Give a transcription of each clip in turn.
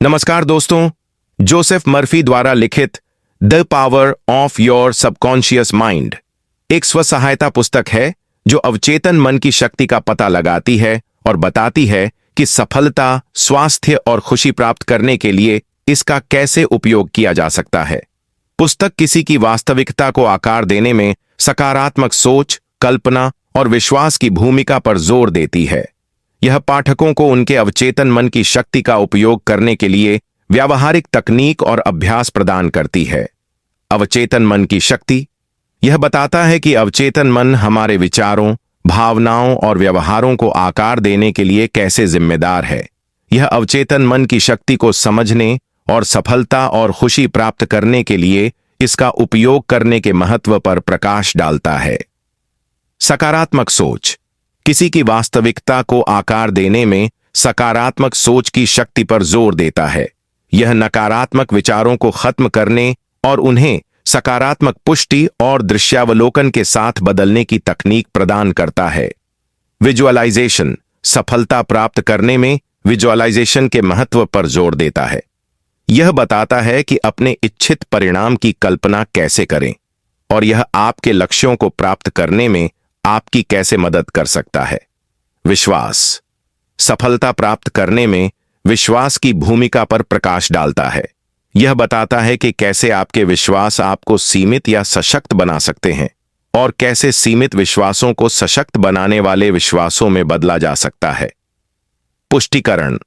नमस्कार दोस्तों, Joseph Murphy द्वारा लिखित the power of your subconscious mind एक स्व सहायता पुस्तक है जो अवचेतन मन की शक्ति का पता लगाती है और बताती है कि सफलता, स्वास्थ्य और खुशी प्राप्त करने के लिए इसका कैसे उपयोग किया जा सकता है। पुस्तक किसी की वास्तविकता को आकार देने में सकारात्मक सोच, कल्पना और विश्वास की भूमिका पर जोर देती है। यह पाठकों को उनके अवचेतन मन की शक्ति का उपयोग करने के लिए व्यावहारिक तकनीक और अभ्यास प्रदान करती है। अवचेतन मन की शक्ति यह बताता है कि अवचेतन मन हमारे विचारों, भावनाओं और व्यवहारों को आकार देने के लिए कैसे जिम्मेदार है। यह अवचेतन मन की शक्ति को समझने और सफलता और खुशी प्राप्त करने के लिए इसका उपयोग करने के महत्व पर प्रकाश डालता है। सकारात्मक सोच किसी की वास्तविकता को आकार देने में सकारात्मक सोच की शक्ति पर जोर देता है। यह नकारात्मक विचारों को खत्म करने और उन्हें सकारात्मक पुष्टि और दृश्यावलोकन के साथ बदलने की तकनीक प्रदान करता है। विजुअलाइजेशन सफलता प्राप्त करने में विजुअलाइजेशन के महत्व पर जोर देता है। यह बताता है कि अपने इच्छित परिणाम की कल्पना कैसे करें और यह आपके लक्ष्यों को प्राप्त करने में आपकी कैसे मदद कर सकता है। विश्वास सफलता प्राप्त करने में विश्वास की भूमिका पर प्रकाश डालता है। यह बताता है कि कैसे आपके विश्वास आपको सीमित या सशक्त बना सकते हैं और कैसे सीमित विश्वासों को सशक्त बनाने वाले विश्वासों में बदला जा सकता है। पुष्टिकरण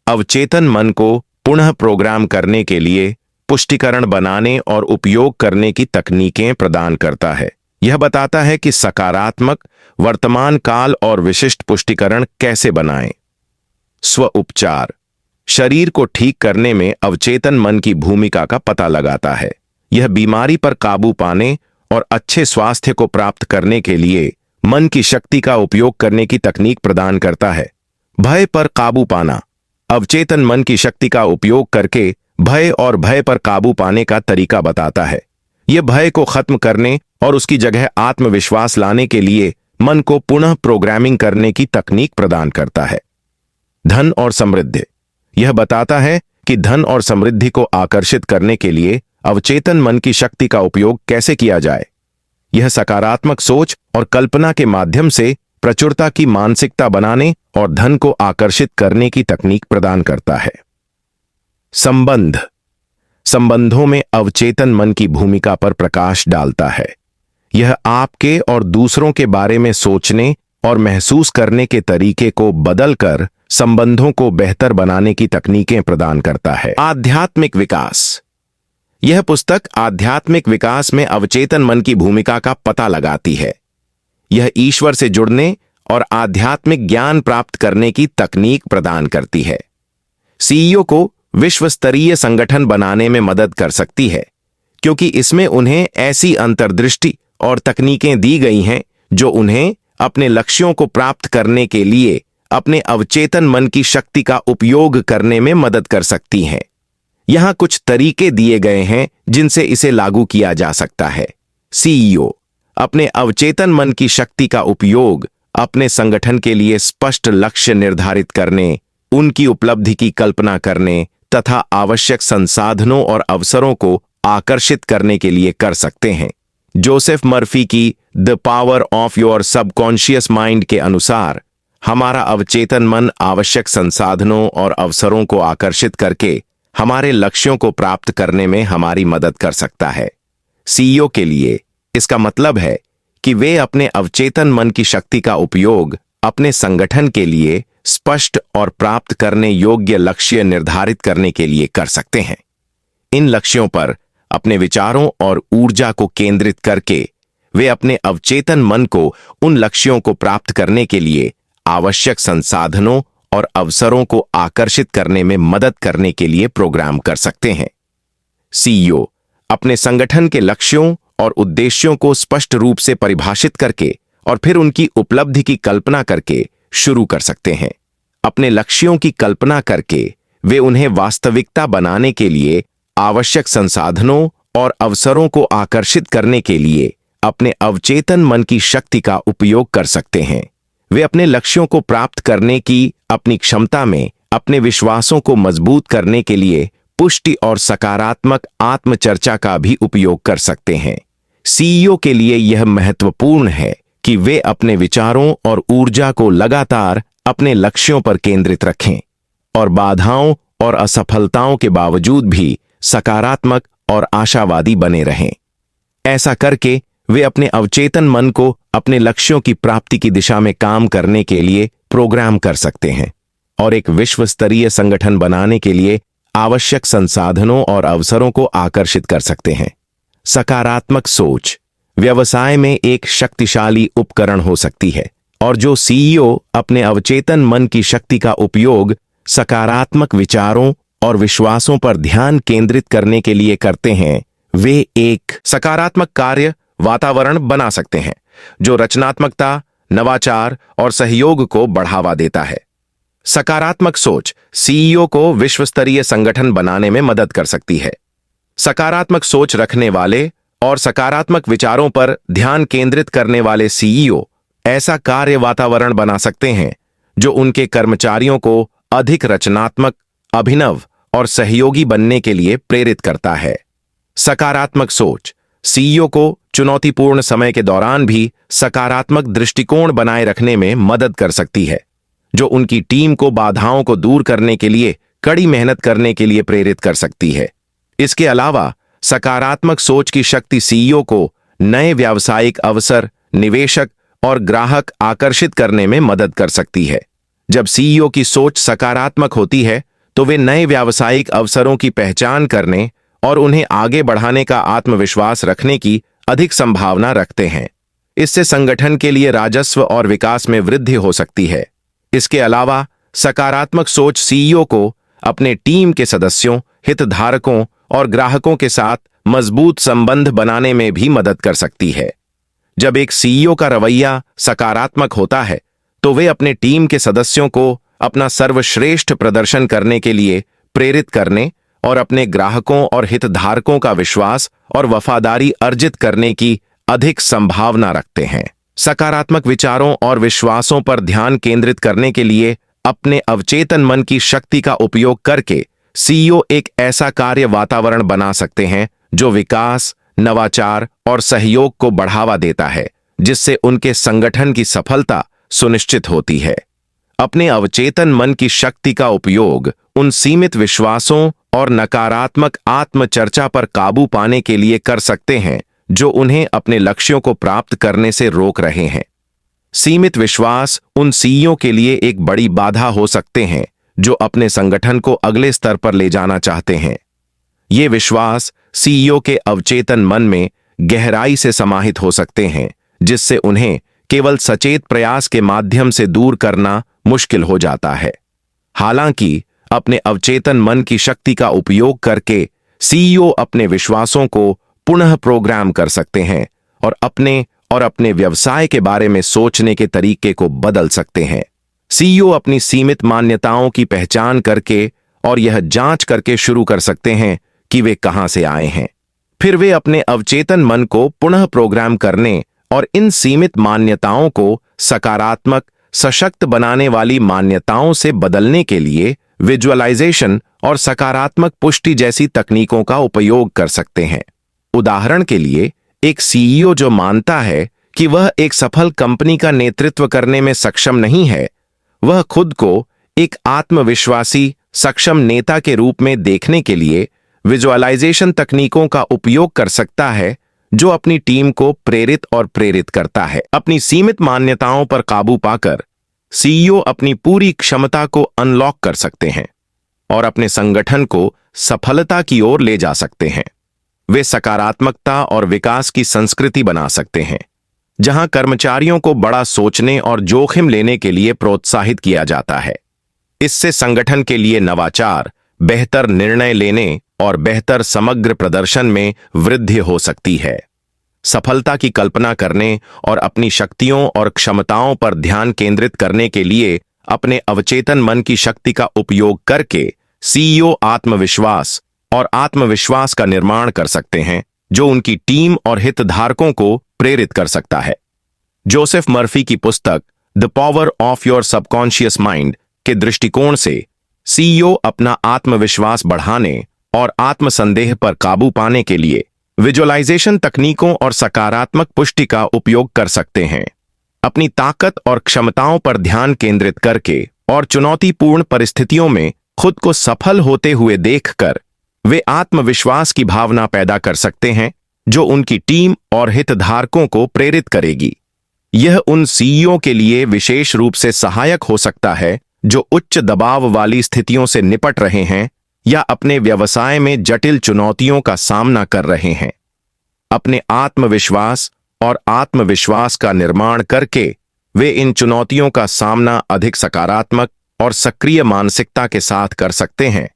अवचेतन मन को पुनः प्रोग्राम करने के लिए पुष्टिकरण बनाने और उपयोग करने की तकनीकें प्रदान करता है। यह बताता है कि सकारात्मक, वर्तमान काल और विशिष्ट पुष्टिकरण कैसे बनाएं। स्व उपचार शरीर को ठीक करने में अवचेतन मन की भूमिका का पता लगाता है। यह बीमारी पर काबू पाने और अच्छे स्वास्थ्य को प्राप्त करने के लिए मन की शक्ति का उपयोग करने की तकनीक प्रदान करता है। भय पर काबू पाना अवचेतन मन की शक्ति का उपयोग करके भय और भय पर काबू पाने का तरीका बताता है। यह भय को खत्म करने और उसकी जगह आत्मविश्वास लाने के लिए मन को पुनः प्रोग्रामिंग करने की तकनीक प्रदान करता है। धन और समृद्धि यह बताता है कि धन और समृद्धि को आकर्षित करने के लिए अवचेतन मन की शक्ति का उपयोग कैसे किया जाए। यह सकारात्मक सोच और कल्पना के माध्यम से प्रचुरता की मानसिकता बनाने और धन को आकर्षित करने की तकनीक प्रदान करता है। संबंधों में अवचेतन मन की भूमिका पर प्रकाश डालता है। यह आपके और दूसरों के बारे में सोचने और महसूस करने के तरीके को बदलकर संबंधों को बेहतर बनाने की तकनीकें प्रदान करता है। आध्यात्मिक विकास यह पुस्तक आध्यात्मिक विकास में अवचेतन मन की भूमिका का पता लगाती है। यह ईश्वर से जुड़ने और आध्यात्मिक ज्ञान प्राप्त करने की तकनीक प्रदान करती है। सीईओ को विश्व स्तरीय संगठन बनाने में मदद कर सकती है, क्योंकि इसमें उन्हें ऐसी अंतर्दृष्टि और तकनीकें दी गई हैं जो उन्हें अपने लक्ष्यों को प्राप्त करने के लिए अपने अवचेतन मन की शक्ति का उपयोग करने में मदद कर सकती हैं। यहां कुछ तरीके दिए गए हैं जिनसे इसे लागू किया जा सकता है। सीईओ अपने अवचेतन मन की शक्ति का उपयोग अपने संगठन के लिए स्पष्ट लक्ष्य निर्धारित करने, उनकी उपलब्धि की कल्पना करने तथा आवश्यक संसाधनों और अवसरों को आकर्षित करने के लिए कर सकते हैं। जोसेफ मर्फी की the power of your subconscious mind के अनुसार हमारा अवचेतन मन आवश्यक संसाधनों और अवसरों को आकर्षित करके हमारे लक्ष्यों को प्राप्त करने में हमारी मदद कर सकता है। सीईओ के लिए इसका मतलब है कि वे अपने अवचेतन मन की शक्ति का उपयोग अपने संगठन के लिए स्पष्ट और प्राप्त करने योग्य लक्ष्य निर्धारित करने के लिए कर सकते हैं। इन लक्ष्यों पर अपने विचारों और ऊर्जा को केंद्रित करके वे अपने अवचेतन मन को उन लक्ष्यों को प्राप्त करने के लिए आवश्यक संसाधनों और अवसरों को आकर्षित करने में मदद करने के लिए प्रोग्राम कर सकते हैं। सीईओ अपने संगठन के लक्ष्यों और उद्देश्यों को स्पष्ट रूप से परिभाषित करके और फिर उनकी उपलब्धि की कल्पना करके शुरू कर सकते हैं। अपने लक्ष्यों की कल्पना करके वे उन्हें वास्तविकता बनाने के लिए आवश्यक संसाधनों और अवसरों को आकर्षित करने के लिए अपने अवचेतन मन की शक्ति का उपयोग कर सकते हैं। वे अपने लक्ष्यों को प्राप्त करने की अपनी क्षमता में अपने विश्वासों को मजबूत करने के लिए पुष्टि और सकारात्मक आत्मचर्चा का भी उपयोग कर सकते हैं। सीईओ के लिए यह महत्वपूर्ण है कि वे अपने विचारों और ऊर्जा को लगातार अपने लक्ष्यों पर केंद्रित रखें और बाधाओं और असफलताओं के बावजूद भी सकारात्मक और आशावादी बने रहें। ऐसा करके वे अपने अवचेतन मन को अपने लक्ष्यों की प्राप्ति की दिशा में काम करने के लिए प्रोग्राम कर सकते हैं और एक विश्व स्तरीय संगठन बनाने के लिए आवश्यक संसाधनों और अवसरों को आकर्षित कर सकते हैं। सकारात्मक सोच व्यवसाय में एक शक्तिशाली उपकरण हो सकती है और जो सीईओ अपने अवचेतन मन की शक्ति का उपयोग सकारात्मक विचारों और विश्वासों पर ध्यान केंद्रित करने के लिए करते हैं, वे एक सकारात्मक कार्य वातावरण बना सकते हैं जो रचनात्मकता, नवाचार और सहयोग को बढ़ावा देता है। सकारात्मक सोच सीईओ को विश्वस्तरीय संगठन बनाने में मदद कर सकती है। सकारात्मक सोच रखने वाले और सकारात्मक विचारों पर ध्यान केंद्रित करने वाले सीईओ ऐसा कार्य वातावरण बना सकते हैं जो उनके कर्मचारियों को अधिक रचनात्मक, अभिनव और सहयोगी बनने के लिए प्रेरित करता है। सकारात्मक सोच सीईओ को चुनौतीपूर्ण समय के दौरान भी सकारात्मक दृष्टिकोण बनाए रखने में मदद कर सकती है, जो उनकी टीम को बाधाओं को दूर करने के लिए कड़ी मेहनत करने के लिए प्रेरित कर सकती है। इसके अलावा सकारात्मक सोच की शक्ति सीईओ को नए व्यावसायिक अवसर, निवेशक और ग्राहक आकर्षित करने में मदद कर सकती है। जब सीईओ की सोच सकारात्मक होती है तो वे नए व्यावसायिक अवसरों की पहचान करने और उन्हें आगे बढ़ाने का आत्मविश्वास रखने की अधिक संभावना रखते हैं। इससे संगठन के लिए राजस्व और विकास में वृद्धि हो सकती है। इसके अलावा सकारात्मक सोच सीईओ को अपने टीम के सदस्यों, हितधारकों और ग्राहकों के साथ मजबूत संबंध बनाने में भी मदद कर सकती है। जब एक सीईओ का रवैया सकारात्मक होता है तो वे अपने टीम के सदस्यों को अपना सर्वश्रेष्ठ प्रदर्शन करने के लिए प्रेरित करने और अपने ग्राहकों और हितधारकों का विश्वास और वफादारी अर्जित करने की अधिक संभावना रखते हैं। सकारात्मक विचारों और विश्वासों पर ध्यान केंद्रित करने के लिए अपने अवचेतन मन की शक्ति का उपयोग करके सीईओ एक ऐसा कार्य वातावरण बना सकते हैं जो विकास, नवाचार और सहयोग को बढ़ावा देता है, जिससे उनके संगठन की सफलता सुनिश्चित होती है। अपने अवचेतन मन की शक्ति का उपयोग उन सीमित विश्वासों और नकारात्मक आत्मचर्चा पर काबू पाने के लिए कर सकते हैं जो उन्हें अपने लक्ष्यों को प्राप्त करने से रोक रहे हैं। सीमित विश्वास उन सीईओ के लिए एक बड़ी बाधा हो सकते हैं जो अपने संगठन को अगले स्तर पर ले जाना चाहते हैं। ये विश्वास सीईओ के अवचेतन मन में गहराई से समाहित हो सकते हैं, जिससे उन्हें केवल सचेत प्रयास के माध्यम से दूर करना मुश्किल हो जाता है। हालांकि अपने अवचेतन मन की शक्ति का उपयोग करके सीईओ अपने विश्वासों को पुनः प्रोग्राम कर सकते हैं और अपने व्यवसाय के बारे में सोचने के तरीके को बदल सकते हैं। सीईओ अपनी सीमित मान्यताओं की पहचान करके और यह जांच करके शुरू कर सकते हैं कि वे कहां से आए हैं। फिर वे अपने अवचेतन मन को पुनः प्रोग्राम करने और इन सीमित मान्यताओं को सकारात्मक, सशक्त बनाने वाली मान्यताओं से बदलने के लिए विजुअलाइजेशन और सकारात्मक पुष्टि जैसी तकनीकों का उपयोग कर सकते हैं। उदाहरण के लिए, एक सीईओ जो मानता है कि वह एक सफल कंपनी का नेतृत्व करने में सक्षम नहीं है, वह खुद को एक आत्मविश्वासी, सक्षम नेता के रूप में देखने के लिए विजुअलाइजेशन तकनीकों का उपयोग कर सकता है, जो अपनी टीम को प्रेरित करता है। अपनी सीमित मान्यताओं पर काबू पाकर सीईओ अपनी पूरी क्षमता को अनलॉक कर सकते हैं और अपने संगठन को सफलता की ओर ले जा सकते हैं। वे सकारात्मकता और विकास की संस्कृति बना सकते हैं, जहां कर्मचारियों को बड़ा सोचने और जोखिम लेने के लिए प्रोत्साहित किया जाता है। इससे संगठन के लिए नवाचार, बेहतर निर्णय लेने और बेहतर समग्र प्रदर्शन में वृद्धि हो सकती है। सफलता की कल्पना करने और अपनी शक्तियों और क्षमताओं पर ध्यान केंद्रित करने के लिए अपने अवचेतन मन की शक्ति का उपयोग करके सीईओ आत्मविश्वास का निर्माण कर सकते हैं, जो उनकी टीम और हितधारकों को प्रेरित कर सकता है। जोसेफ मर्फी की पुस्तक the power of your subconscious mind के दृष्टिकोण से सीईओ अपना आत्मविश्वास बढ़ाने और आत्मसंदेह पर काबू पाने के लिए विजुअलाइजेशन तकनीकों और सकारात्मक पुष्टि का उपयोग कर सकते हैं। अपनी ताकत और क्षमताओं पर ध्यान केंद्रित करके और चुनौतीपूर्ण परिस्थितियों में खुद को सफल होते हुए देखकर वे आत्मविश्वास की भावना पैदा कर सकते हैं, जो उनकी टीम और हितधारकों को प्रेरित करेगी। यह उन सीईओ के लिए विशेष रूप से सहायक हो सकता है जो उच्च दबाव वाली स्थितियों से निपट रहे हैं या अपने व्यवसाय में जटिल चुनौतियों का सामना कर रहे हैं। अपने आत्मविश्वास और आत्मविश्वास का निर्माण करके वे इन चुनौतियों का सामना अधिक सकारात्मक और सक्रिय मानसिकता के साथ कर सकते हैं,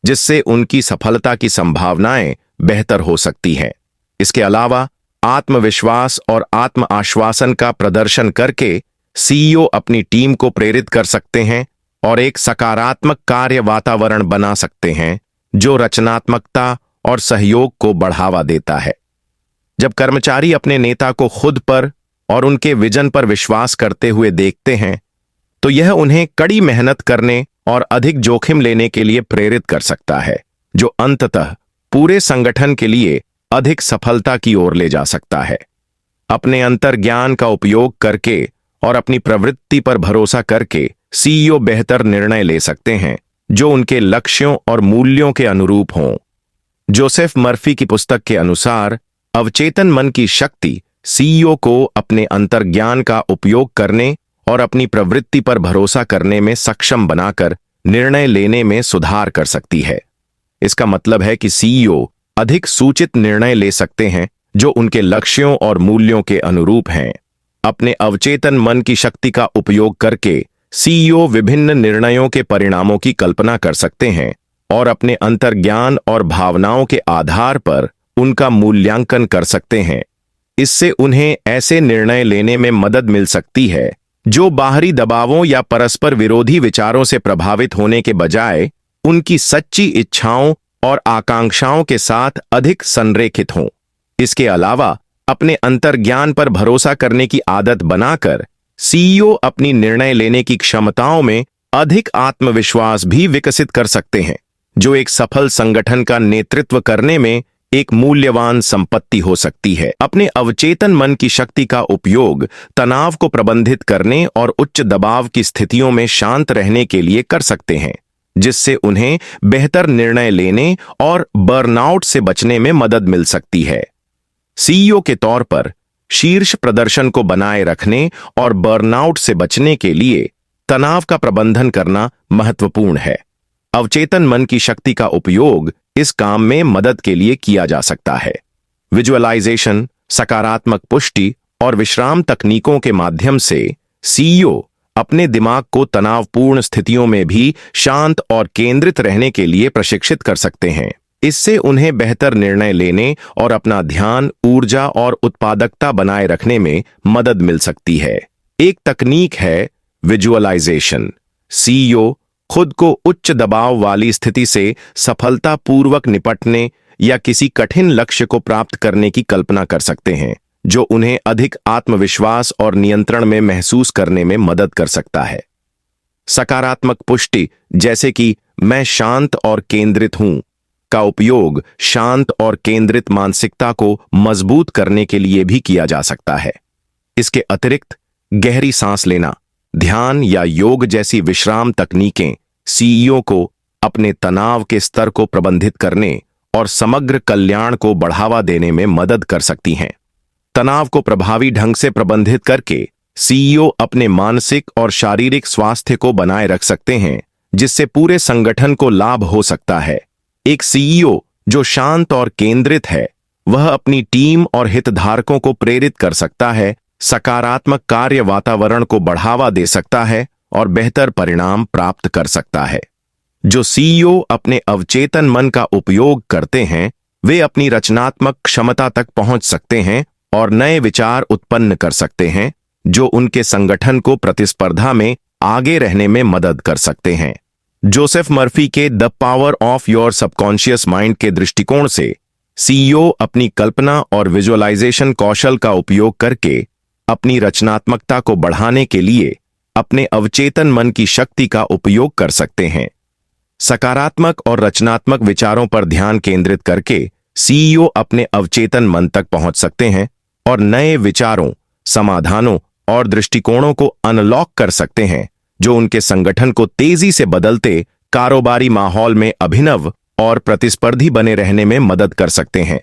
जिससे उनकी सफलता की संभावनाएं बेहतर हो सकती हैं। इसके अलावा आत्मविश्वास और आत्म आश्वासन का प्रदर्शन करके सीईओ अपनी टीम को प्रेरित कर सकते हैं और एक सकारात्मक कार्य वातावरण बना सकते हैं जो रचनात्मकता और सहयोग को बढ़ावा देता है। जब कर्मचारी अपने नेता को खुद पर और उनके विजन पर विश्वास करते हुए देखते हैं, तो यह उन्हें कड़ी मेहनत करने और अधिक जोखिम लेने के लिए प्रेरित कर सकता है, जो अंततः पूरे संगठन के लिए अधिक सफलता की ओर ले जा सकता है। अपने अंतर्ज्ञान का उपयोग करके और अपनी प्रवृत्ति पर भरोसा करके सीईओ बेहतर निर्णय ले सकते हैं जो उनके लक्ष्यों और मूल्यों के अनुरूप हों। जोसेफ मर्फी की पुस्तक के अनुसार अवचेतन मन की शक्ति सीईओ को अपने अंतर्ज्ञान का उपयोग करने और अपनी प्रवृत्ति पर भरोसा करने में सक्षम बनाकर निर्णय लेने में सुधार कर सकती है। इसका मतलब है कि सीईओ अधिक सूचित निर्णय ले सकते हैं जो उनके लक्ष्यों और मूल्यों के अनुरूप हैं। अपने अवचेतन मन की शक्ति का उपयोग करके सीईओ विभिन्न निर्णयों के परिणामों की कल्पना कर सकते हैं और अपने अंतर्ज्ञान और भावनाओं के आधार पर उनका मूल्यांकन कर सकते हैं। इससे उन्हें ऐसे निर्णय लेने में मदद मिल सकती है जो बाहरी दबावों या परस्पर विरोधी विचारों से प्रभावित होने के बजाय उनकी सच्ची इच्छाओं और आकांक्षाओं के साथ अधिक संरेखित हों। इसके अलावा अपने अंतर्ज्ञान पर भरोसा करने की आदत बनाकर सीईओ अपनी निर्णय लेने की क्षमताओं में अधिक आत्मविश्वास भी विकसित कर सकते हैं, जो एक सफल संगठन का नेतृत्व करने में एक मूल्यवान संपत्ति हो सकती है। अपने अवचेतन मन की शक्ति का उपयोग तनाव को प्रबंधित करने और उच्च दबाव की स्थितियों में शांत रहने के लिए कर सकते हैं, जिससे उन्हें बेहतर निर्णय लेने और बर्नआउट से बचने में मदद मिल सकती है। सीईओ के तौर पर शीर्ष प्रदर्शन को बनाए रखने और बर्नआउट से बचने के लिए तनाव का प्रबंधन करना महत्वपूर्ण है। अवचेतन मन की शक्ति का उपयोग इस काम में मदद के लिए किया जा सकता है। विजुअलाइजेशन, सकारात्मक पुष्टि और विश्राम तकनीकों के माध्यम से सीईओ अपने दिमाग को तनावपूर्ण स्थितियों में भी शांत और केंद्रित रहने के लिए प्रशिक्षित कर सकते हैं। इससे उन्हें बेहतर निर्णय लेने और अपना ध्यान, ऊर्जा और उत्पादकता बनाए रखने में मदद मिल सकती है। एक तकनीक है विजुअलाइजेशन। सीईओ खुद को उच्च दबाव वाली स्थिति से सफलतापूर्वक निपटने या किसी कठिन लक्ष्य को प्राप्त करने की कल्पना कर सकते हैं, जो उन्हें अधिक आत्मविश्वास और नियंत्रण में महसूस करने में मदद कर सकता है। सकारात्मक पुष्टि, जैसे कि मैं शांत और केंद्रित हूं, का उपयोग शांत और केंद्रित मानसिकता को मजबूत करने के लिए भी किया जा सकता है। इसके अतिरिक्त गहरी सांस लेना, ध्यान या योग जैसी विश्राम तकनीकें सीईओ को अपने तनाव के स्तर को प्रबंधित करने और समग्र कल्याण को बढ़ावा देने में मदद कर सकती हैं। तनाव को प्रभावी ढंग से प्रबंधित करके सीईओ अपने मानसिक और शारीरिक स्वास्थ्य को बनाए रख सकते हैं, जिससे पूरे संगठन को लाभ हो सकता है। एक सीईओ जो शांत और केंद्रित है, वह अपनी टीम और हितधारकों को प्रेरित कर सकता है, सकारात्मक कार्य वातावरण को बढ़ावा दे सकता है और बेहतर परिणाम प्राप्त कर सकता है। जो सीईओ अपने अवचेतन मन का उपयोग करते हैं, वे अपनी रचनात्मक क्षमता तक पहुंच सकते हैं और नए विचार उत्पन्न कर सकते हैं, जो उनके संगठन को प्रतिस्पर्धा में आगे रहने में मदद कर सकते हैं। जोसेफ मर्फी के the power of your subconscious mind के दृष्टिकोण से सीईओ अपनी कल्पना और विजुअलाइजेशन कौशल का उपयोग करके अपनी रचनात्मकता को बढ़ाने के लिए अपने अवचेतन मन की शक्ति का उपयोग कर सकते हैं। सकारात्मक और रचनात्मक विचारों पर ध्यान केंद्रित करके सीईओ अपने अवचेतन मन तक पहुंच सकते हैं और नए विचारों, समाधानों और दृष्टिकोणों को अनलॉक कर सकते हैं, जो उनके संगठन को तेजी से बदलते कारोबारी माहौल में अभिनव और प्रतिस्पर्धी बने रहने में मदद कर सकते हैं।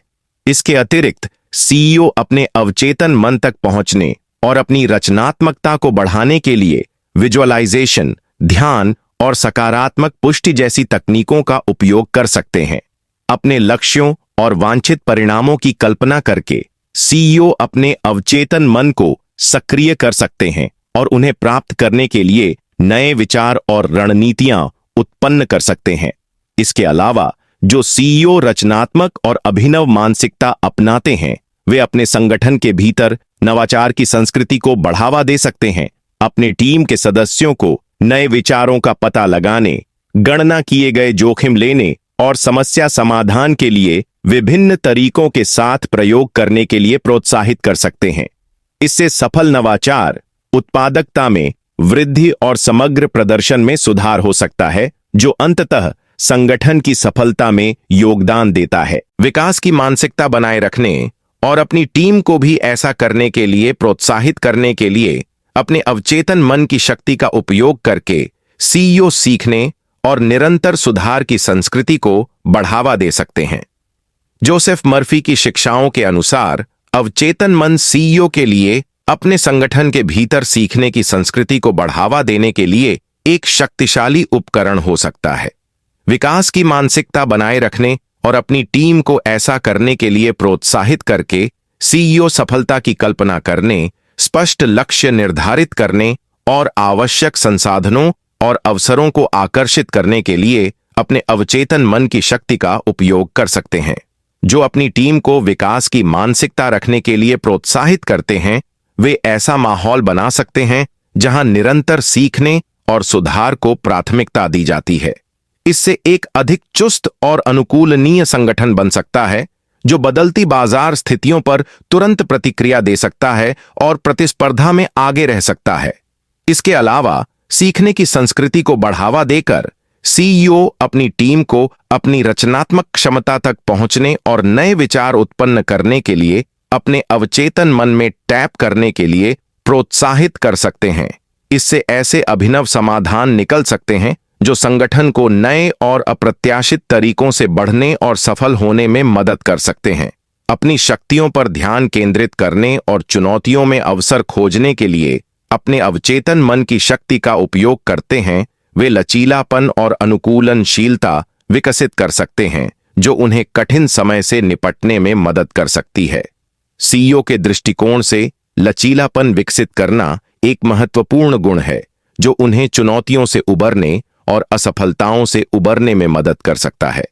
इसके अतिरिक्त सीईओ अपने अवचेतन मन तक पहुंचने और अपनी रचनात्मकता को बढ़ाने के लिए विजुअलाइजेशन, ध्यान और सकारात्मक पुष्टि जैसी तकनीकों का उपयोग कर सकते हैं। अपने लक्ष्यों और वांछित परिणामों की कल्पना करके सीईओ अपने अवचेतन मन को सक्रिय कर सकते हैं और उन्हें प्राप्त करने के लिए नए विचार और रणनीतियां उत्पन्न कर सकते हैं। इसके अलावा जो सीईओ रचनात्मक और अभिनव मानसिकता अपनाते हैं, वे अपने संगठन के भीतर नवाचार की संस्कृति को बढ़ावा दे सकते हैं, अपने टीम के सदस्यों को नए विचारों का पता लगाने, गणना किए गए जोखिम लेने और समस्या समाधान के लिए विभिन्न तरीकों के साथ प्रयोग करने के लिए प्रोत्साहित कर सकते हैं। इससे सफल नवाचार, उत्पादकता में वृद्धि और समग्र प्रदर्शन में सुधार हो सकता है, जो अंततः संगठन की सफलता में योगदान देता है। विकास की मानसिकता बनाए रखने और अपनी टीम को भी ऐसा करने के लिए प्रोत्साहित करने के लिए अपने अवचेतन मन की शक्ति का उपयोग करके सीईओ सीखने और निरंतर सुधार की संस्कृति को बढ़ावा दे सकते हैं। जोसेफ मर्फी की शिक्षाओं के अनुसार अवचेतन मन सीईओ के लिए अपने संगठन के भीतर सीखने की संस्कृति को बढ़ावा देने के लिए एक शक्तिशाली उपकरण हो सकता है। विकास की मानसिकता बनाए रखने और अपनी टीम को ऐसा करने के लिए प्रोत्साहित करके सीईओ सफलता की कल्पना करने, स्पष्ट लक्ष्य निर्धारित करने और आवश्यक संसाधनों और अवसरों को आकर्षित करने के लिए अपने अवचेतन मन की शक्ति का उपयोग कर सकते हैं। जो अपनी टीम को विकास की मानसिकता रखने के लिए प्रोत्साहित करते हैं, वे ऐसा माहौल बना सकते हैं जहां निरंतर सीखने और सुधार को प्राथमिकता दी जाती है। इससे एक अधिक चुस्त और अनुकूलनीय संगठन बन सकता है, जो बदलती बाजार स्थितियों पर तुरंत प्रतिक्रिया दे सकता है और प्रतिस्पर्धा में आगे रह सकता है। इसके अलावा सीखने की संस्कृति को बढ़ावा देकर सीईओ अपनी टीम को अपनी रचनात्मक क्षमता तक पहुंचने और नए विचार उत्पन्न करने के लिए अपने अवचेतन मन में टैप करने के लिए प्रोत्साहित कर सकते हैं। इससे ऐसे अभिनव समाधान निकल सकते हैं जो संगठन को नए और अप्रत्याशित तरीकों से बढ़ने और सफल होने में मदद कर सकते हैं। अपनी शक्तियों पर ध्यान केंद्रित करने और चुनौतियों में अवसर खोजने के लिए अपने अवचेतन मन की शक्ति का उपयोग करते हैं, वे लचीलापन और अनुकूलनशीलता विकसित कर सकते हैं, जो उन्हें कठिन समय से निपटने में मदद कर सकती है। सीईओ के दृष्टिकोण से लचीलापन विकसित करना एक महत्वपूर्ण गुण है, जो उन्हें चुनौतियों से उबरने और असफलताओं से उबरने में मदद कर सकता है।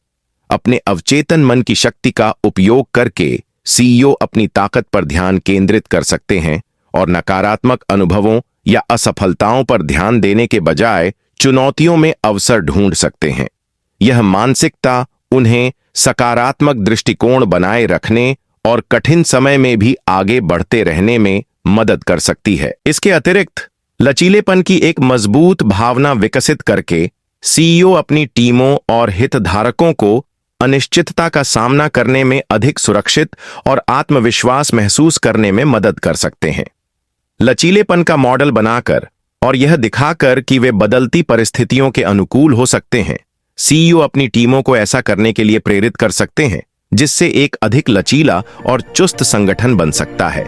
अपने अवचेतन मन की शक्ति का उपयोग करके सीईओ अपनी ताकत पर ध्यान केंद्रित कर सकते हैं और नकारात्मक अनुभवों या असफलताओं पर ध्यान देने के बजाय चुनौतियों में अवसर ढूंढ सकते हैं। यह मानसिकता उन्हें सकारात्मक दृष्टिकोण बनाए रखने और कठिन समय में भी आगे बढ़ते रहने में मदद कर सकती है। इसके अतिरिक्त लचीलेपन की एक मजबूत भावना विकसित करके सीईओ अपनी टीमों और हितधारकों को अनिश्चितता का सामना करने में अधिक सुरक्षित और आत्मविश्वास महसूस करने में मदद कर सकते हैं। लचीलेपन का मॉडल बनाकर और यह दिखाकर कि वे बदलती परिस्थितियों के अनुकूल हो सकते हैं, सीईओ अपनी टीमों को ऐसा करने के लिए प्रेरित कर सकते हैं, जिससे एक अधिक लचीला और चुस्त संगठन बन सकता है।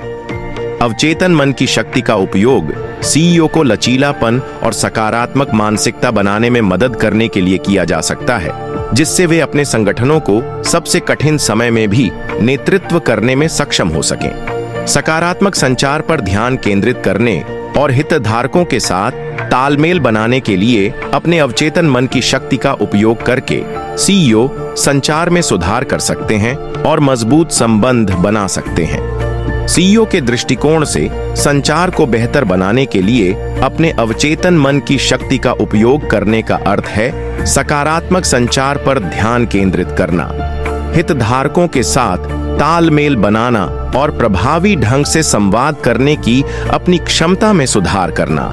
अवचेतन मन की शक्ति का उपयोग सीईओ को लचीलापन और सकारात्मक मानसिकता बनाने में मदद करने के लिए किया जा सकता है, जिससे वे अपने संगठनों को सबसे कठिन समय में भी नेतृत्व करने में सक्षम हो सकें। सकारात्मक संचार पर ध्यान केंद्रित करने और हितधारकों के साथ तालमेल बनाने के लिए अपने अवचेतन मन की शक्ति का उपयोग करके सीईओ संचार में सुधार कर सकते हैं और मजबूत संबंध बना सकते हैं। सीईओ के दृष्टिकोण से संचार को बेहतर बनाने के लिए अपने अवचेतन मन की शक्ति का उपयोग करने का अर्थ है सकारात्मक संचार पर ध्यान केंद्रित करना, हितधारकों के साथ तालमेल बनाना और प्रभावी ढंग से संवाद करने की अपनी क्षमता में सुधार करना।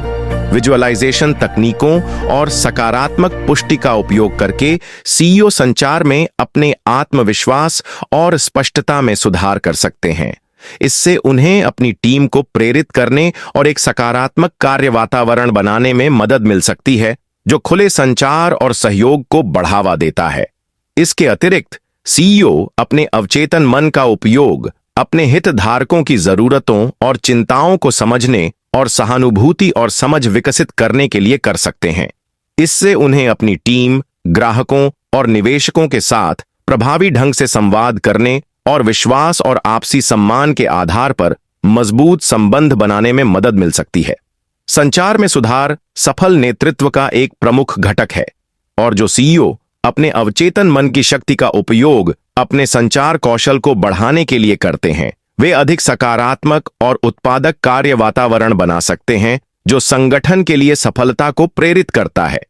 विजुअलाइजेशन तकनीकों और सकारात्मक पुष्टि का उपयोग करके सीईओ संचार में अपने आत्मविश्वास और स्पष्टता में सुधार कर सकते हैं। इससे उन्हें अपनी टीम को प्रेरित करने और एक सकारात्मक कार्य वातावरण बनाने में मदद मिल सकती है, जो खुले संचार और सहयोग को बढ़ावा देता है। इसके अतिरिक्त सीईओ अपने अवचेतन मन का उपयोग अपने हितधारकों की जरूरतों और चिंताओं को समझने और सहानुभूति और समझ विकसित करने के लिए कर सकते हैं। इससे उन्हें अपनी टीम, ग्राहकों और निवेशकों के साथ प्रभावी ढंग से संवाद करने और विश्वास और आपसी सम्मान के आधार पर मजबूत संबंध बनाने में मदद मिल सकती है। संचार में सुधार सफल नेतृत्व का एक प्रमुख घटक है, और जो सीईओ अपने अवचेतन मन की शक्ति का उपयोग अपने संचार कौशल को बढ़ाने के लिए करते हैं, वे अधिक सकारात्मक और उत्पादक कार्य वातावरण बना सकते हैं, जो संगठन के लिए सफलता को प्रेरित करता है।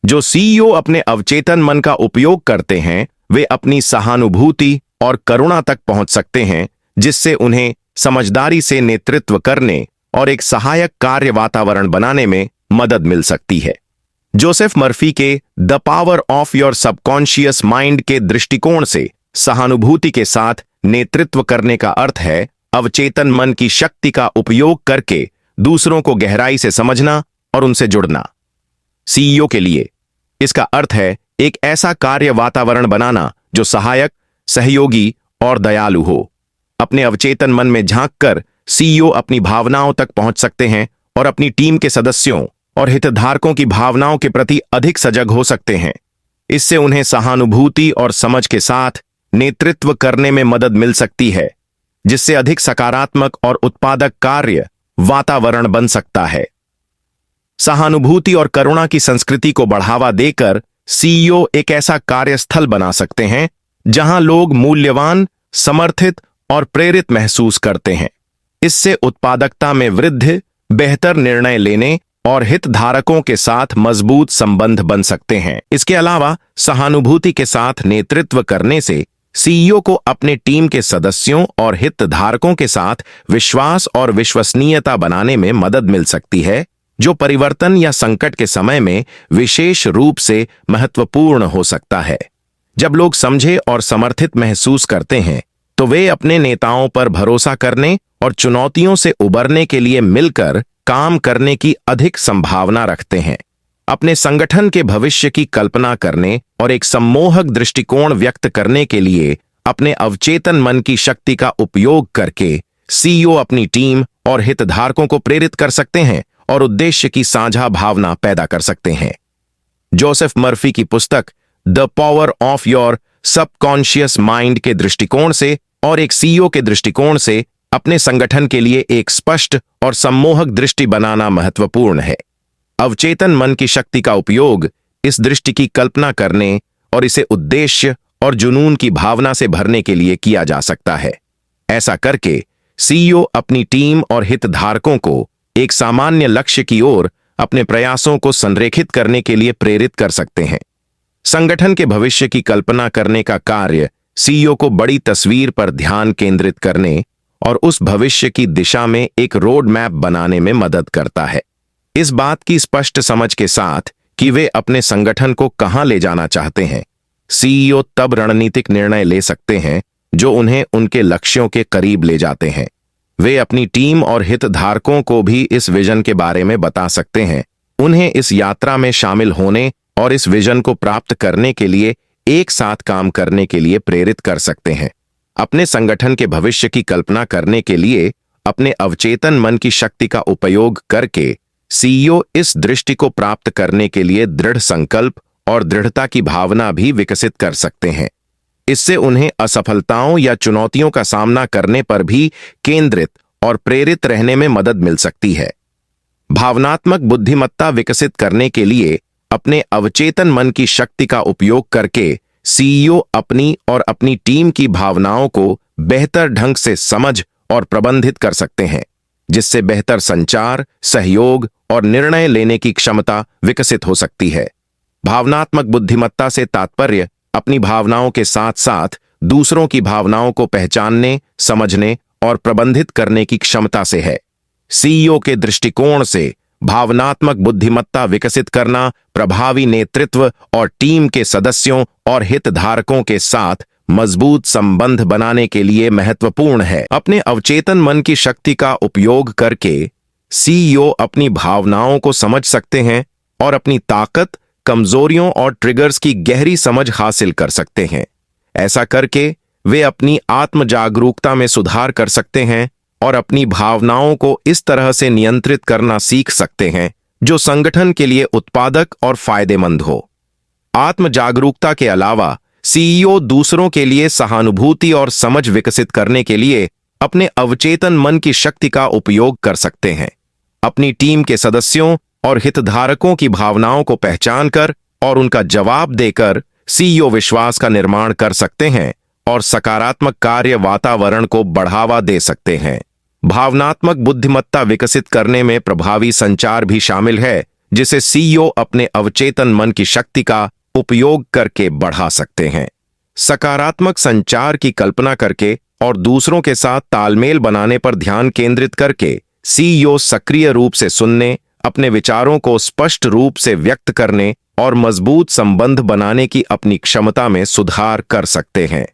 जो सीईओ अपने अवचेतन मन का उपयोग करते हैं, वे अपनी सहानुभूति और करुणा तक पहुंच सकते हैं, जिससे उन्हें समझदारी से नेतृत्व करने और एक सहायक कार्य वातावरण बनाने में मदद मिल सकती है। जोसेफ मर्फी के the power of your subconscious mind के दृष्टिकोण से सहानुभूति के साथ नेतृत्व करने का अर्थ है अवचेतन मन की शक्ति का उपयोग करके दूसरों को गहराई से समझना और उनसे जुड़ना। सीईओ के लिए इसका अर्थ है एक ऐसा कार्य वातावरण बनाना जो सहायक, सहयोगी और दयालु हो। अपने अवचेतन मन में झांककर सीईओ अपनी भावनाओं तक पहुंच सकते हैं और अपनी टीम के सदस्यों और हितधारकों की भावनाओं के प्रति अधिक सजग हो सकते हैं। इससे उन्हें सहानुभूति और समझ के साथ नेतृत्व करने में मदद मिल सकती है, जिससे अधिक सकारात्मक और उत्पादक कार्य वातावरण बन सकता है। सहानुभूति और करुणा की संस्कृति को बढ़ावा देकर सीईओ एक ऐसा कार्यस्थल बना सकते हैं जहां लोग मूल्यवान, समर्थित और प्रेरित महसूस करते हैं। इससे उत्पादकता में वृद्धि, बेहतर निर्णय लेने और हितधारकों के साथ मजबूत संबंध बन सकते हैं। इसके अलावा सहानुभूति के साथ नेतृत्व करने से सीईओ को अपने टीम के सदस्यों और हितधारकों के साथ विश्वास और विश्वसनीयता बनाने में मदद मिल सकती है, जो परिवर्तन या संकट के समय में विशेष रूप से महत्वपूर्ण हो सकता है। जब लोग समझे और समर्थित महसूस करते हैं, तो वे अपने नेताओं पर भरोसा करने और चुनौतियों से उबरने के लिए मिलकर काम करने की अधिक संभावना रखते हैं। अपने संगठन के भविष्य की कल्पना करने और एक सम्मोहक दृष्टिकोण व्यक्त करने के लिए अपने अवचेतन मन की शक्ति का उपयोग करके सीईओ अपनी टीम और हितधारकों को प्रेरित कर सकते हैं और उद्देश्य की साझा भावना पैदा कर सकते हैं। जोसेफ मर्फी की पुस्तक the power of your subconscious mind के दृष्टिकोण से और एक सीईओ के दृष्टिकोण से अपने संगठन के लिए एक स्पष्ट और सम्मोहक दृष्टि बनाना महत्वपूर्ण है। अवचेतन मन की शक्ति का उपयोग इस दृष्टि की कल्पना करने और इसे उद्देश्य और जुनून की भावना से भरने के लिए किया जा सकता है। ऐसा करके सीईओ अपनी टीम और हितधारकों को एक सामान्य लक्ष्य की ओर अपने प्रयासों को संरेखित करने के लिए प्रेरित कर सकते हैं। संगठन के भविष्य की कल्पना करने का कार्य सीईओ को बड़ी तस्वीर पर ध्यान केंद्रित करने और उस भविष्य की दिशा में एक रोड मैप बनाने में मदद करता है। इस बात की स्पष्ट समझ के साथ कि वे अपने संगठन को कहां ले जाना चाहते हैं, सीईओ तब रणनीतिक निर्णय ले सकते हैं जो उन्हें उनके लक्ष्यों के करीब ले जाते हैं। वे अपनी टीम और हितधारकों को भी इस विजन के बारे में बता सकते हैं, उन्हें इस यात्रा में शामिल होने और इस विजन को प्राप्त करने के लिए एक साथ काम करने के लिए प्रेरित कर सकते हैं। अपने संगठन के भविष्य की कल्पना करने के लिए अपने अवचेतन मन की शक्ति का उपयोग करके सीईओ इस दृष्टि को प्राप्त करने के लिए दृढ़ संकल्प और दृढ़ता की भावना भी विकसित कर सकते हैं। इससे उन्हें असफलताओं या चुनौतियों का सामना करने पर भी केंद्रित और प्रेरित रहने में मदद मिल सकती है। भावनात्मक बुद्धिमत्ता विकसित करने के लिए अपने अवचेतन मन की शक्ति का उपयोग करके सीईओ अपनी और अपनी टीम की भावनाओं को बेहतर ढंग से समझ और प्रबंधित कर सकते हैं, जिससे बेहतर संचार, सहयोग और निर्णय लेने की क्षमता विकसित हो सकती है। भावनात्मक बुद्धिमत्ता से तात्पर्य अपनी भावनाओं के साथ साथ दूसरों की भावनाओं को पहचानने, समझने और प्रबंधित करने की क्षमता से है। सीईओ के दृष्टिकोण से भावनात्मक बुद्धिमत्ता विकसित करना प्रभावी नेतृत्व और टीम के सदस्यों और हितधारकों के साथ मजबूत संबंध बनाने के लिए महत्वपूर्ण है। अपने अवचेतन मन की शक्ति का उपयोग करके सीईओ अपनी भावनाओं को समझ सकते हैं और अपनी ताकत, कमजोरियों और ट्रिगर्स की गहरी समझ हासिल कर सकते हैं। ऐसा करके वे अपनी आत्म जागरूकता में सुधार कर सकते हैं और अपनी भावनाओं को इस तरह से नियंत्रित करना सीख सकते हैं जो संगठन के लिए उत्पादक और फायदेमंद हो। आत्म जागरूकता के अलावा सीईओ दूसरों के लिए सहानुभूति और समझ विकसित करने के लिए अपने अवचेतन मन की शक्ति का उपयोग कर सकते हैं। अपनी टीम के सदस्यों और हितधारकों की भावनाओं को पहचानकर और उनका जवाब देकर सीईओ विश्वास का निर्माण कर सकते हैं और सकारात्मक कार्य वातावरण को बढ़ावा दे सकते हैं। भावनात्मक बुद्धिमत्ता विकसित करने में प्रभावी संचार भी शामिल है, जिसे सीईओ अपने अवचेतन मन की शक्ति का उपयोग करके बढ़ा सकते हैं। सकारात्मक संचार की कल्पना करके और दूसरों के साथ तालमेल बनाने पर ध्यान केंद्रित करके सीईओ सक्रिय रूप से सुनने, अपने विचारों को स्पष्ट रूप से व्यक्त करने और मजबूत संबंध बनाने की अपनी क्षमता में सुधार कर सकते हैं।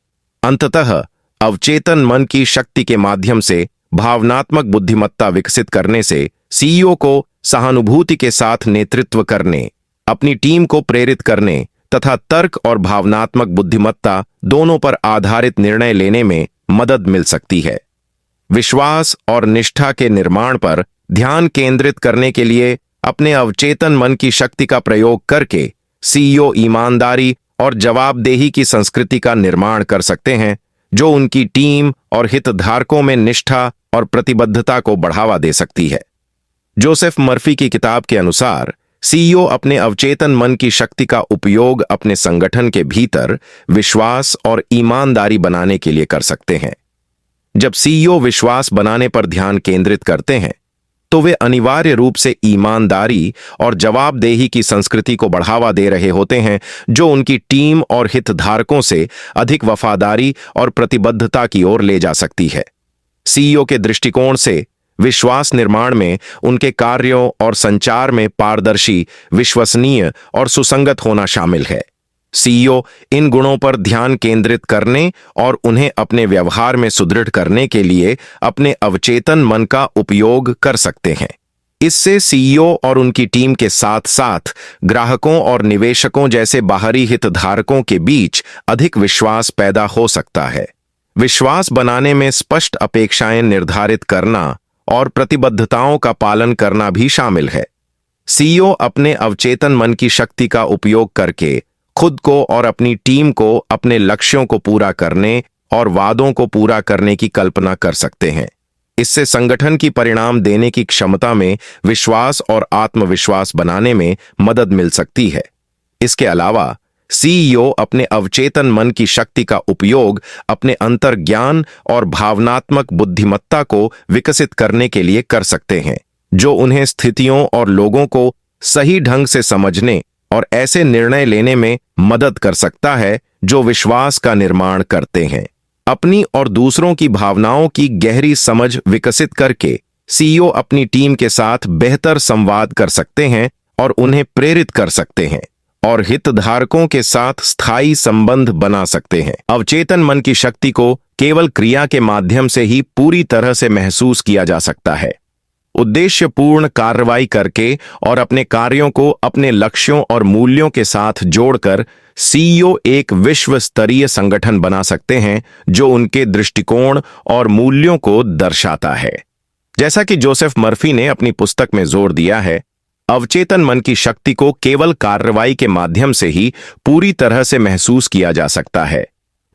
अंततः अवचेतन मन की शक्ति के माध्यम से भावनात्मक बुद्धिमत्ता विकसित करने से सीईओ को सहानुभूति के साथ नेतृत्व करने, अपनी टीम को प्रेरित करने तथा तर्क और भावनात्मक बुद्धिमत्ता दोनों पर आधारित निर्णय लेने में मदद मिल सकती है। विश्वास और निष्ठा के निर्माण पर ध्यान केंद्रित करने के लिए अपने अवचेतन मन की शक्ति का प्रयोग करके सीईओ ईमानदारी और जवाबदेही की संस्कृति का निर्माण कर सकते हैं, जो उनकी टीम और हितधारकों में निष्ठा और प्रतिबद्धता को बढ़ावा दे सकती है। जोसेफ मर्फी की किताब के अनुसार सीईओ अपने अवचेतन मन की शक्ति का उपयोग अपने संगठन के भीतर विश्वास और ईमानदारी बनाने के लिए कर सकते हैं। जब सीईओ विश्वास बनाने पर ध्यान केंद्रित करते हैं, तो वे अनिवार्य रूप से ईमानदारी और जवाबदेही की संस्कृति को बढ़ावा दे रहे होते हैं, जो उनकी टीम और हितधारकों से अधिक वफादारी और प्रतिबद्धता की ओर ले जा सकती है। सीईओ के दृष्टिकोण से विश्वास निर्माण में उनके कार्यों और संचार में पारदर्शी, विश्वसनीय और सुसंगत होना शामिल है। सीईओ इन गुणों पर ध्यान केंद्रित करने और उन्हें अपने व्यवहार में सुदृढ़ करने के लिए अपने अवचेतन मन का उपयोग कर सकते हैं। इससे सीईओ और उनकी टीम के साथ साथ ग्राहकों और निवेशकों जैसे बाहरी हितधारकों के बीच अधिक विश्वास पैदा हो सकता है। विश्वास बनाने में स्पष्ट अपेक्षाएं निर्धारित करना और प्रतिबद्धताओं का पालन करना भी शामिल है। सीईओ अपने अवचेतन मन की शक्ति का उपयोग करके खुद को और अपनी टीम को अपने लक्ष्यों को पूरा करने और वादों को पूरा करने की कल्पना कर सकते हैं। इससे संगठन की परिणाम देने की क्षमता में विश्वास और आत्मविश्वास बनाने में मदद मिल सकती है। इसके अलावा सीईओ अपने अवचेतन मन की शक्ति का उपयोग अपने अंतर्ज्ञान और भावनात्मक बुद्धिमत्ता को विकसित करने के लिए कर सकते हैं, जो उन्हें स्थितियों और लोगों को सही ढंग से समझने और ऐसे निर्णय लेने में मदद कर सकता है जो विश्वास का निर्माण करते हैं। अपनी और दूसरों की भावनाओं की गहरी समझ विकसित करके सीईओ अपनी टीम के साथ बेहतर संवाद कर सकते हैं और उन्हें प्रेरित कर सकते हैं और हितधारकों के साथ स्थायी संबंध बना सकते हैं। अवचेतन मन की शक्ति को केवल क्रिया के माध्यम से ही पूरी तरह से महसूस किया जा सकता है। उद्देश्यपूर्ण कार्रवाई करके और अपने कार्यों को अपने लक्ष्यों और मूल्यों के साथ जोड़कर सीईओ एक विश्व स्तरीय संगठन बना सकते हैं, जो उनके दृष्टिकोण और मूल्यों को दर्शाता है। जैसा कि जोसेफ मर्फी ने अपनी पुस्तक में जोर दिया है, अवचेतन मन की शक्ति को केवल कार्रवाई के माध्यम से ही पूरी तरह से महसूस किया जा सकता है।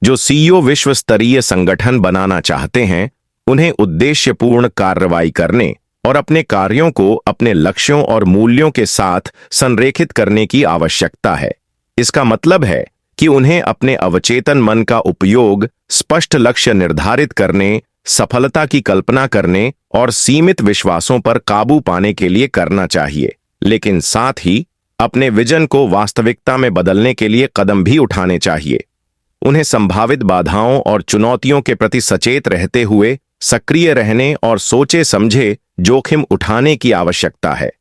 जो सीईओ विश्व स्तरीय संगठन बनाना चाहते हैं, उन्हें उद्देश्यपूर्ण कार्रवाई करने और अपने कार्यों को अपने लक्ष्यों और मूल्यों के साथ संरेखित करने की आवश्यकता है। इसका मतलब है कि उन्हें अपने अवचेतन मन का उपयोग स्पष्ट लक्ष्य निर्धारित करने, सफलता की कल्पना करने और सीमित विश्वासों पर काबू पाने के लिए करना चाहिए, लेकिन साथ ही अपने विजन को वास्तविकता में बदलने के लिए कदम भी उठाने चाहिए। उन्हें संभावित बाधाओं और चुनौतियों के प्रति सचेत रहते हुए सक्रिय रहने और सोचे समझे जोखिम उठाने की आवश्यकता है।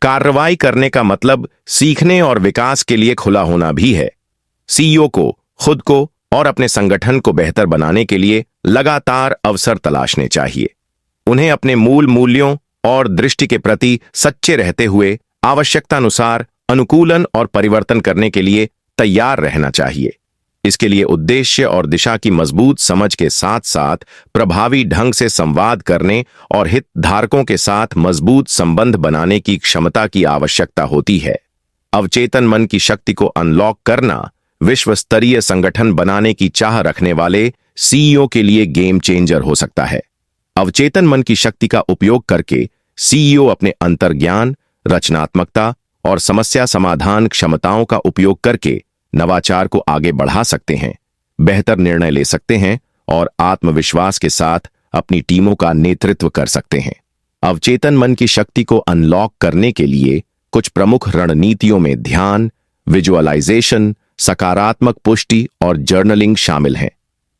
कार्रवाई करने का मतलब सीखने और विकास के लिए खुला होना भी है। सीईओ को खुद को और अपने संगठन को बेहतर बनाने के लिए लगातार अवसर तलाशने चाहिए। उन्हें अपने मूल मूल्यों और दृष्टि के प्रति सच्चे रहते हुए आवश्यकतानुसार अनुकूलन और परिवर्तन करने के लिए तैयार रहना चाहिए। इसके लिए उद्देश्य और दिशा की मजबूत समझ के साथ साथ प्रभावी ढंग से संवाद करने और हितधारकों के साथ मजबूत संबंध बनाने की क्षमता की आवश्यकता होती है। अवचेतन मन की शक्ति को अनलॉक करना विश्व स्तरीय संगठन बनाने की चाह रखने वाले सीईओ के लिए गेम चेंजर हो सकता है। अवचेतन मन की शक्ति का उपयोग करके सीईओ अपने अंतर्ज्ञान, रचनात्मकता और समस्या समाधान क्षमताओं का उपयोग करके नवाचार को आगे बढ़ा सकते हैं, बेहतर निर्णय ले सकते हैं और आत्मविश्वास के साथ अपनी टीमों का नेतृत्व कर सकते हैं। अवचेतन मन की शक्ति को अनलॉक करने के लिए कुछ प्रमुख रणनीतियों में ध्यान, विजुअलाइजेशन, सकारात्मक पुष्टि और जर्नलिंग शामिल हैं।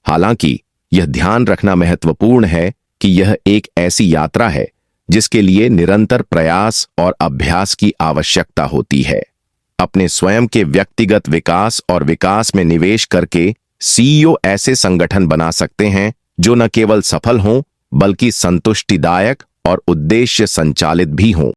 हालांकि यह ध्यान रखना महत्वपूर्ण है कि यह एक ऐसी यात्रा है जिसके लिए निरंतर प्रयास और अभ्यास की आवश्यकता होती है। अपने स्वयं के व्यक्तिगत विकास और विकास में निवेश करके सीईओ ऐसे संगठन बना सकते हैं जो न केवल सफल हों बल्कि संतुष्टिदायक और उद्देश्य संचालित भी हों।